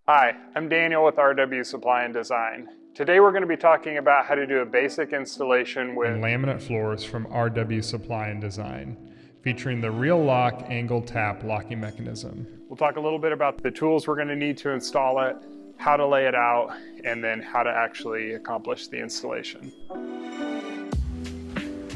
Hi, I'm Daniel with RW Supply and Design. Today we're going to be talking about how to do a basic installation with laminate floors from RW Supply and Design, featuring the Real Lock angle tap locking mechanism. We'll talk a little bit about the tools we're going to need to install it, how to lay it out, and then how to actually accomplish the installation.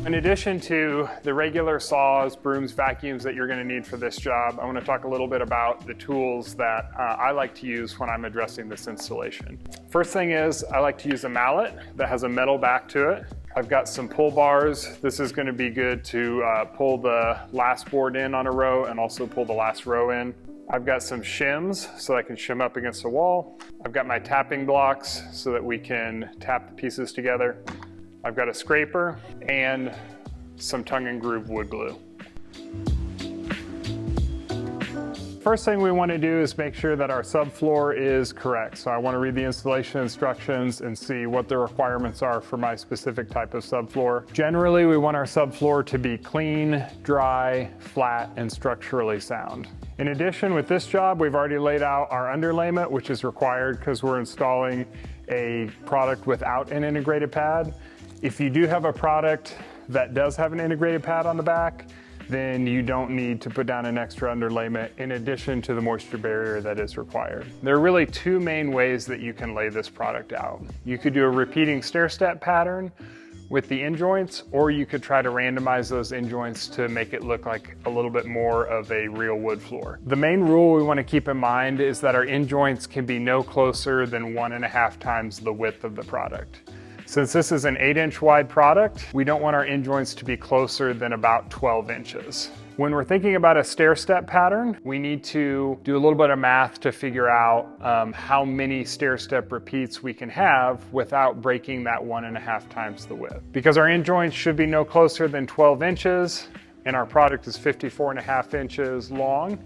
In addition to the regular saws, brooms, vacuums that you're going to need for this job, I want to talk a little bit about the tools that I like to use when I'm addressing this installation. First thing is I like to use a mallet that has a metal back to it. I've got some pull bars. This is going to be good to pull the last board in on a row and also pull the last row in. I've got some shims so I can shim up against the wall. I've got my tapping blocks so that we can tap the pieces together. I've got a scraper and some tongue and groove wood glue. First thing we want to do is make sure that our subfloor is correct. So I want to read the installation instructions and see what the requirements are for my specific type of subfloor. Generally, we want our subfloor to be clean, dry, flat, and structurally sound. In addition, with this job, we've already laid out our underlayment, which is required because we're installing a product without an integrated pad. If you do have a product that does have an integrated pad on the back, then you don't need to put down an extra underlayment in addition to the moisture barrier that is required. There are really two main ways that you can lay this product out. You could do a repeating stair-step pattern with the end joints, or you could try to randomize those end joints to make it look like a little bit more of a real wood floor. The main rule we want to keep in mind is that our end joints can be no closer than 1.5 times the width of the product. Since this is an 8-inch wide product, we don't want our end joints to be closer than about 12 inches. When we're thinking about a stair-step pattern, we need to do a little bit of math to figure out how many stair-step repeats we can have without breaking that 1.5 times the width. Because our end joints should be no closer than 12 inches, and our product is 54.5 inches long,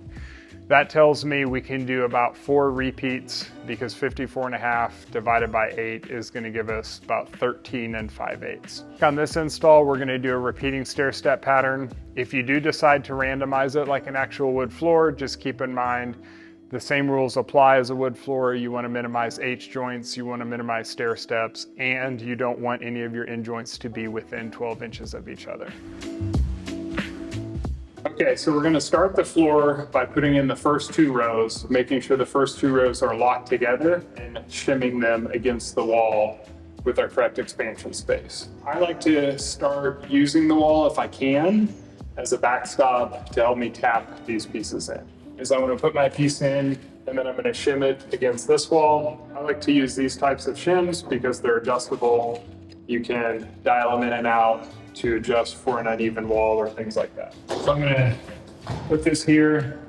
that tells me we can do about 4 repeats because 54.5 divided by 8 is going to give us about 13 5/8. On this install, we're going to do a repeating stair-step pattern. If you do decide to randomize it like an actual wood floor, just keep in mind the same rules apply as a wood floor. You want to minimize H joints, you want to minimize stair steps, and you don't want any of your end joints to be within 12 inches of each other. Okay, so we're going to start the floor by putting in the first 2 rows, making sure the first 2 rows are locked together and shimming them against the wall with our correct expansion space. I like to start using the wall if I can as a backstop to help me tap these pieces in. Is I'm going to put my piece in and then I'm going to shim it against this wall. I like to use these types of shims because they're adjustable. You can dial them in and out to adjust for an uneven wall or things like that. So I'm going to put this here,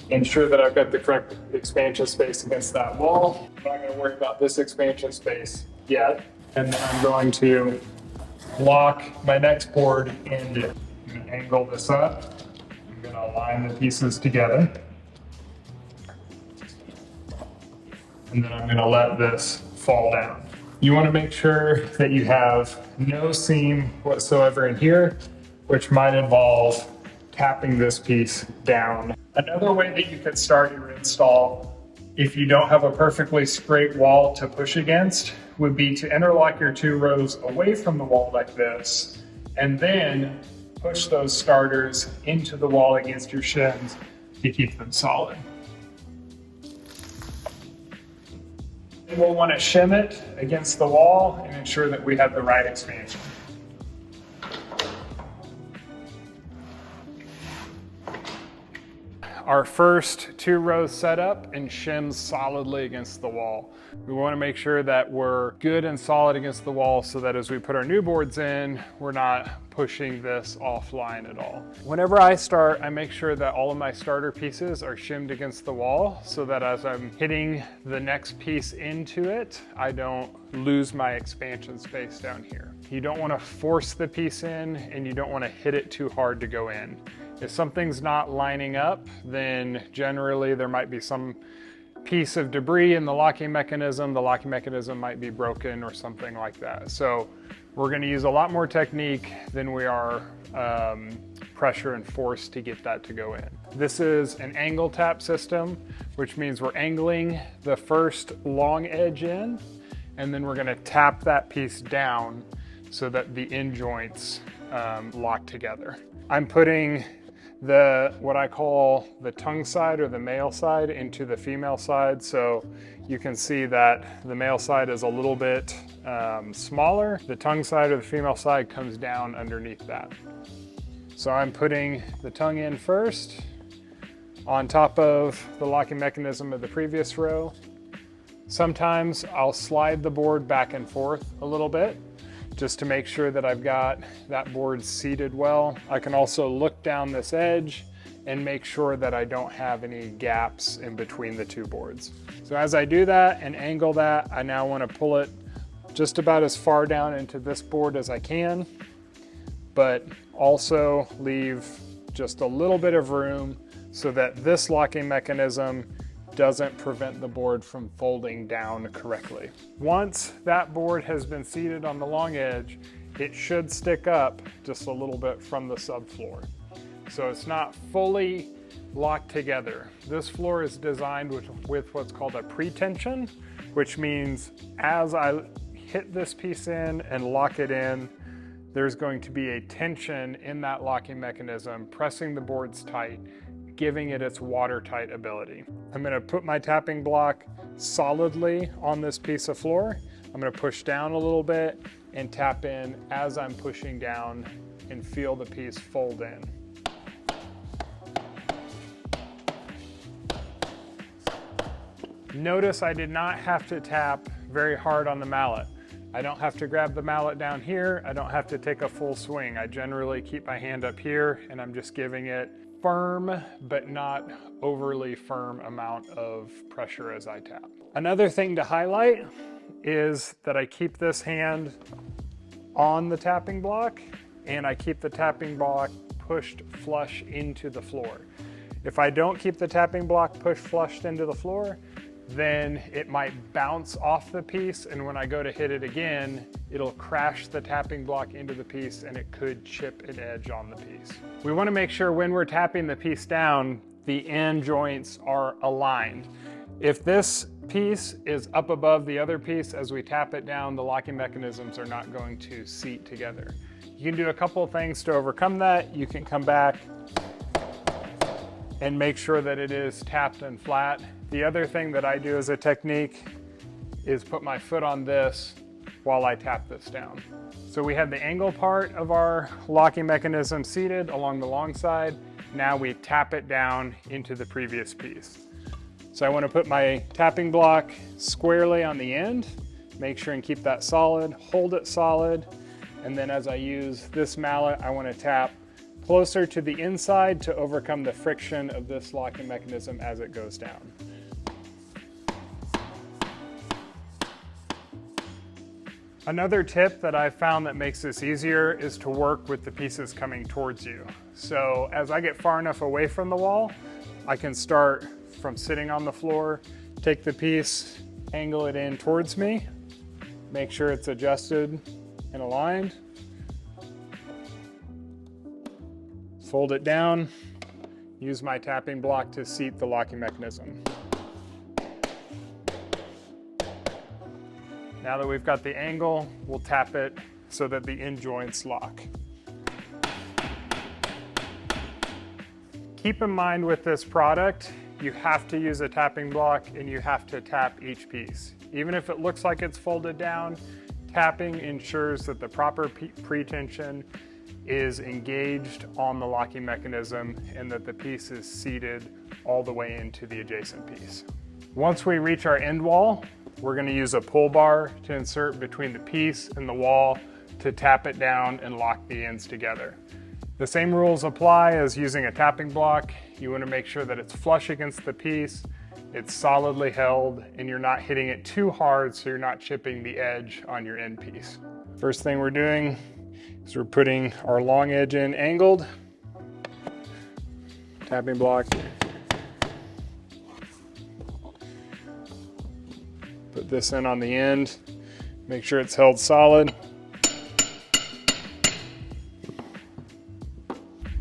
ensure that I've got the correct expansion space against that wall. I'm not going to worry about this expansion space yet. And then I'm going to lock my next board into it. I'm going to angle this up. I'm going to align the pieces together. And then I'm going to let this fall down. You want to make sure that you have no seam whatsoever in here, which might involve tapping this piece down. Another way that you could start your install, if you don't have a perfectly straight wall to push against, would be to interlock your 2 rows away from the wall like this, and then push those starters into the wall against your shims to keep them solid. We'll want to shim it against the wall and ensure that we have the right expansion. Our first 2 rows set up and shims solidly against the wall. We want to make sure that we're good and solid against the wall so that as we put our new boards in, we're not pushing this offline at all. Whenever I start, I make sure that all of my starter pieces are shimmed against the wall so that as I'm hitting the next piece into it, I don't lose my expansion space down here. You don't want to force the piece in and you don't want to hit it too hard to go in. If something's not lining up, then generally there might be some piece of debris in the locking mechanism. The locking mechanism might be broken or something like that. So we're going to use a lot more technique than we are pressure and force to get that to go in. This is an angle tap system, which means we're angling the first long edge in, and then we're gonna tap that piece down so that the end joints lock together. I'm putting what I call the tongue side or the male side into the female side. So you can see that the male side is a little bit smaller. The tongue side or the female side comes down underneath that. So I'm putting the tongue in first on top of the locking mechanism of the previous row. Sometimes I'll slide the board back and forth a little bit just to make sure that I've got that board seated well. I can also look down this edge and make sure that I don't have any gaps in between the two boards. So as I do that and angle that, I now want to pull it just about as far down into this board as I can, but also leave just a little bit of room so that this locking mechanism doesn't prevent the board from folding down correctly. Once that board has been seated on the long edge, it should stick up just a little bit from the subfloor. So it's not fully locked together. This floor is designed with what's called a pretension, which means as I hit this piece in and lock it in, there's going to be a tension in that locking mechanism, pressing the boards tight, giving it its watertight ability. I'm gonna put my tapping block solidly on this piece of floor. I'm gonna push down a little bit and tap in as I'm pushing down and feel the piece fold in. Notice I did not have to tap very hard on the mallet. I don't have to grab the mallet down here. I don't have to take a full swing. I generally keep my hand up here and I'm just giving it firm, but not overly firm amount of pressure as I tap. Another thing to highlight is that I keep this hand on the tapping block and I keep the tapping block pushed flush into the floor. If I don't keep the tapping block pushed flush into the floor, then it might bounce off the piece, and when I go to hit it again, it'll crash the tapping block into the piece and it could chip an edge on the piece. We want to make sure when we're tapping the piece down, the end joints are aligned. If this piece is up above the other piece as we tap it down, the locking mechanisms are not going to seat together. You can do a couple of things to overcome that. You can come back and make sure that it is tapped and flat. The other thing that I do as a technique is put my foot on this while I tap this down. So we have the angle part of our locking mechanism seated along the long side. Now we tap it down into the previous piece. So I want to put my tapping block squarely on the end, make sure and keep that solid, hold it solid, and then as I use this mallet, I want to tap closer to the inside to overcome the friction of this locking mechanism as it goes down. Another tip that I've found that makes this easier is to work with the pieces coming towards you. So as I get far enough away from the wall, I can start from sitting on the floor, take the piece, angle it in towards me, make sure it's adjusted and aligned, fold it down, use my tapping block to seat the locking mechanism. Now that we've got the angle, we'll tap it so that the end joints lock. Keep in mind with this product, you have to use a tapping block and you have to tap each piece. Even if it looks like it's folded down, tapping ensures that the proper pretension is engaged on the locking mechanism and that the piece is seated all the way into the adjacent piece. Once we reach our end wall, we're going to use a pull bar to insert between the piece and the wall to tap it down and lock the ends together. The same rules apply as using a tapping block. You want to make sure that it's flush against the piece, it's solidly held, and you're not hitting it too hard so you're not chipping the edge on your end piece. First thing we're doing is we're putting our long edge in angled, tapping block, put this in on the end, make sure it's held solid.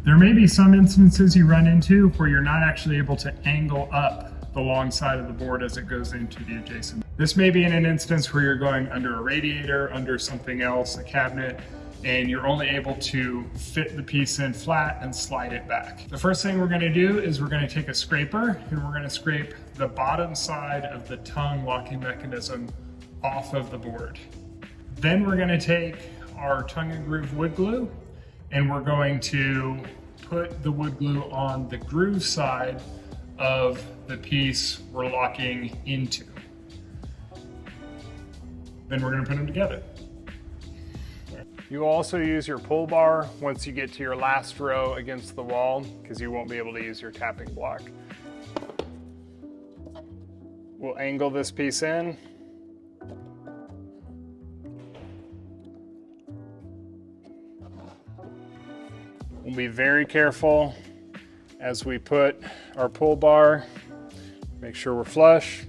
There There may be some instances you run into where you're not actually able to angle up the long side of the board as it goes into the adjacent. This may be in an instance where you're going under a radiator, under something else, a cabinet, and you're only able to fit the piece in flat and slide it back. The first thing we're gonna do is we're gonna take a scraper and we're gonna scrape the bottom side of the tongue locking mechanism off of the board. Then we're gonna take our tongue and groove wood glue and we're going to put the wood glue on the groove side of the piece we're locking into. Then we're gonna put them together. You also use your pull bar once you get to your last row against the wall because you won't be able to use your tapping block. We'll angle this piece in. We'll be very careful as we put our pull bar, make sure we're flush.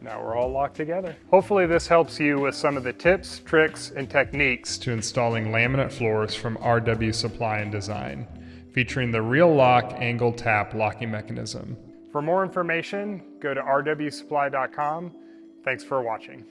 Now we're all locked together. Hopefully this helps you with some of the tips, tricks, and techniques To installing laminate floors from Supply+Design, featuring the real lock angle tap locking mechanism. For more information, go to rwsupply.com. Thanks for watching.